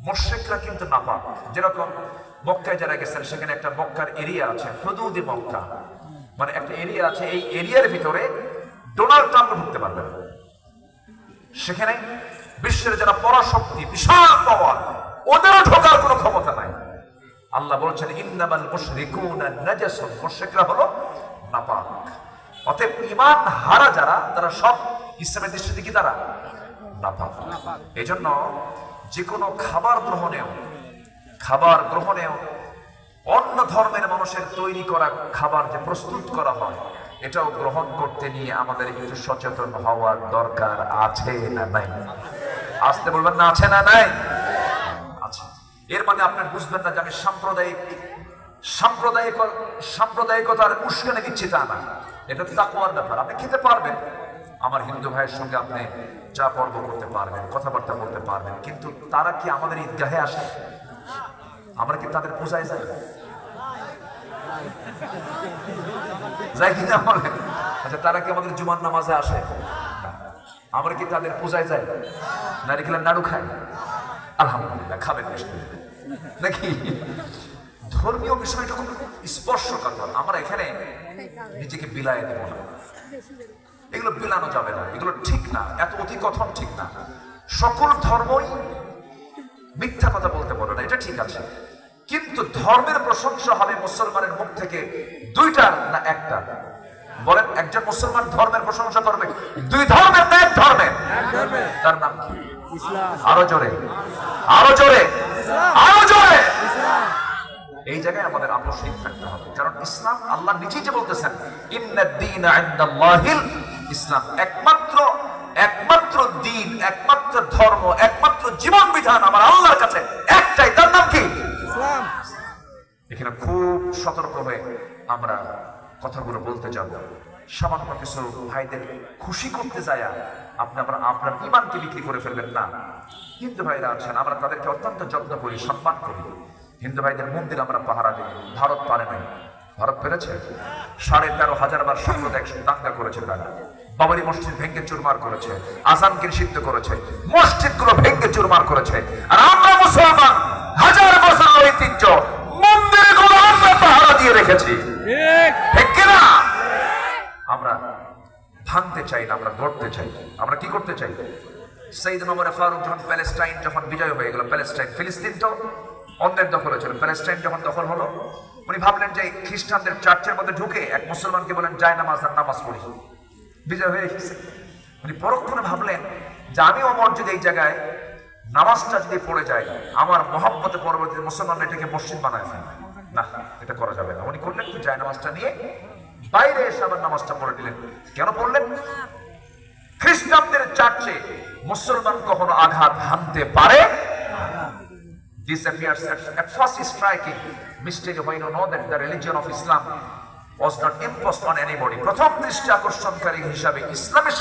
মুশরিকরা কিন্তু নাপাক। যেরকম মক্কায় যারা গেছেন সেখানে একটা মক্কার এরিয়া আছে, হুদুদে মক্কা, মানে একটা এরিয়া আছে, এই এরিয়ার ভিতরে ডোনাল্ড ট্রাম্প ঢুকতে পারবে না। সেখানে বিশ্বের যারা পরাশক্তি, বিশাল পাওয়ার, ওদেরও ঢোকার কোনো ক্ষমতা নাই। আল্লাহ বলছেন ইন্নামাল মুশরিকুনা নাজাসুন, মুশরিকরা হলো নাপাক। অতএব ঈমান হারা যারা, তারা সব ইসলামের দৃষ্টিতে কি তারা নাপাক। এজন্য যে কোনো খাবার গ্রহণেও অন্য ধর্মের মানুষের তৈরি করা খাবার যে প্রস্তুত করা হয়, এটাও গ্রহণ করতে নিয়ে আমাদের একটু সচেতন হওয়ার দরকার আছে না নাই? আসতে বলবেন না, আছে না নাই? আছে। এর মানে আপনি বুঝবেন না যে আমি সাম্প্রদায়িকতার উস্কানি দিচ্ছি, তা না। এটা তাকওয়ার ব্যাপার। আপনি খেতে পারবেন, আমার হিন্দু ভাইয়ের সঙ্গে আপনি যা পর্ব করতে পারবেন, কথাবার্তা বলতে পারবেন, কিন্তু তারা কি আমাদের ঈদগাহে আসে? আমরা কি তাদের পূজায় যাই? যাই কিনা বলেন? আচ্ছা, তারা কি আমাদের জুমার নামাজে আসে? আমরা কি তাদের পূজায় যাই? নারিকেলের নাড়ু খাই? আলহামদুলিল্লাহ, খাবেন নাকি? ধর্মীয় বিষয়টা খুব স্পর্শকাতর। আমরা এখানে নিজেকে বিলায় দেব না, এগুলো বিলানো যাবে না, এগুলো ঠিক না, এত অতিকথন ঠিক না। সকল ধর্মই মিথ্যা কথা বলতে পারো না, এটা ঠিক আছে, কিন্তু ধর্মের প্রশংসা হবে মুসলমানের মুখ থেকে দুইটা না একটা? বলেন, একজন মুসলমান ধর্মের প্রশংসা করবে দুই ধর্মের না এক ধর্মের? তার নাম কি? ইসলাম। আরো জোরে, আরো জোরে, আরো জোরে। এই জায়গায় আমাদের আপসহীন থাকতে হবে, কারণ ইসলাম আল্লাহ নিজেই যে বলতেছেন ইন্নাদ-দীনা ইনদাল্লাহিল ইসলাম, একমাত্র দিন, একমাত্র ধর্ম, একমাত্র জীবন বিধান আমার আল্লাহর কাছে একটাই, তার নাম কি? ইসলাম। এখানে খুব সতর্ক হয়ে আমরা কথাগুলো বলতে যাব। সামান্য কিছু ভাইদের খুশি করতে যায় আপনি আপনার ঈমানকে বিক্রি করে ফেলবেন না। হিন্দু ভাইরা আছেন, আমরা তাদেরকে অত্যন্ত যত্ন করি, সম্মান করি। হিন্দু ভাইদের মন্দির আমরা পাহারা দিই। ভারত পারে নাই, ভারত পেরেছে? 13,500 বার সাম্প্রদায়িক দাঙ্গা করেছে তারা। বাবরি মসজিদ ভেঙ্গে চুরমার করেছে, আজানকে নিষিদ্ধ করেছে, মসজিদগুলো ভেঙ্গে চুরমার করেছে। আর আমরা মুসলমান হাজার বছর ঐতিহ্য মন্দিরগুলো আমরা পাহারা দিয়ে রেখেছি, ঠিক কিনা? আমরা ভাঙতে চাই না, আমরা গড়তে চাই। আমরা কি করতে চাই? সাইয়েদনা ওমর ফারুক যখন প্যালেস্টাইন যখন বিজয় হয়ে গেল, প্যালেস্টাইন, ফিলিস্তিন তো অন্যের দখলে ছিল, প্যালেস্টাইন যখন দখল হলো, উনি ভাবলেন যে খ্রিস্টানদের চার্চের মধ্যে ঢুকে এক মুসলমানকে বলেন যায় নামাজ আর নামাজ পড়ি, বিজয় হয়ে গেছে। উনি পরক্ষণে ভাবলেন যে আমি ওমর যদি এই জায়গায় নামাজটা যদি পড়ে যায়, আমার মহব্বতে পরবর্তী মুসলমানরা এটাকে মসজিদ বানায় ফেলবে, না, এটা করা যাবে না। উনি করলেন কি, যায় নামাজটা নিয়ে বাইরে এসে আবার নামাজটা পড়ে দিলেন। কেন পড়লেন? খ্রিস্টানদের চার্চে মুসলমান কখনো আঘাত হানতে পারে? This appears at first striking mistake when you know that the religion of Islam was not imposed on anybody. প্রথম দৃষ্টি আকর্ষণকারী হিসাবে ইসলামের